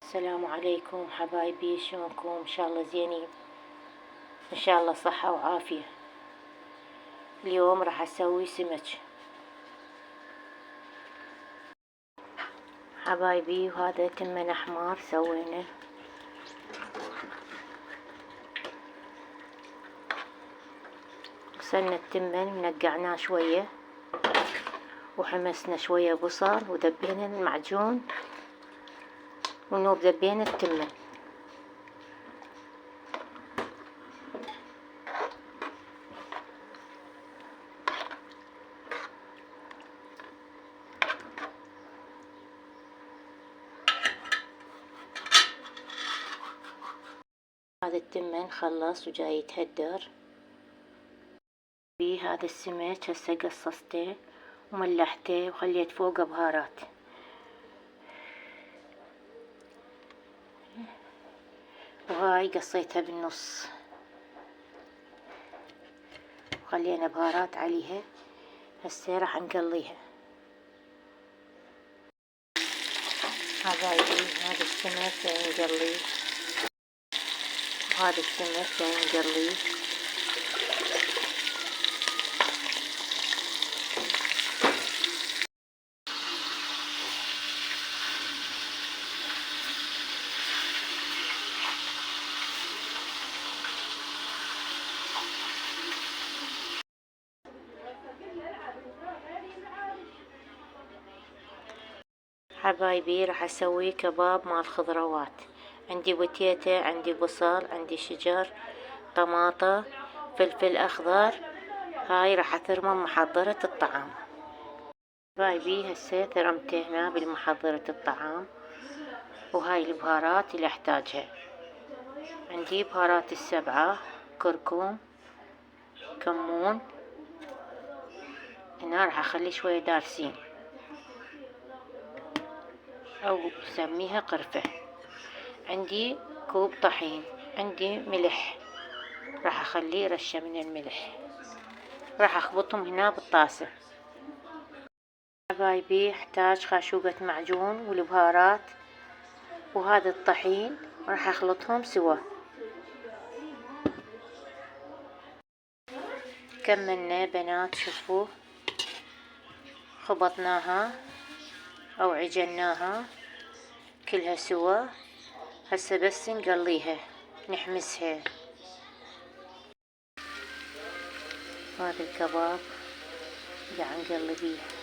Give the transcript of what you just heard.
السلام عليكم حبايبي، شلونكم؟ ان شاء الله زينين، ان شاء الله صحة وعافية. اليوم راح اسوي سمك حبايبي، وهذا تمن احمر سوينا. غسلنا التمن ونقعناه شوية وحمسنا شوية بصل ودبينا المعجون ونوب دبينا التمن. هذا التمن خلص وجاي يتهدر. في هذا السمك هسه قصصته وملحته وخليت فوقه بهارات، وهاي قصيتها بالنص وخلينا بهارات عليها. هسه راح نقليها حبايبي. هذا السمك جاي نقليه، وهذا السمك جاي نقليه. حبايبي راح اسوي كباب مال خضروات. عندي بوتيتا، عندي بصل، عندي شجر، طماطة، فلفل اخضر. هاي راح اثرمهم محضرة الطعام. حبايبي هسه ثرمته هنا بالمحضرة الطعام، وهاي البهارات اللي احتاجها. عندي بهارات السبعة، كركم، كمون. هنا راح اخلي شوية دارسين او نسميها قرفة. عندي كوب طحين، عندي ملح، راح اخليه رشة من الملح. راح اخبطهم هنا بالطاسة. حبايبي احتاج خاشوقة معجون والبهارات وهذا الطحين، راح اخلطهم سوا. كملنا بنات، شوفوا خبطناها او عجناها كلها سوا. هسه بس نقليها نحمسها. هذا الكباب قاعد نقلي بيه.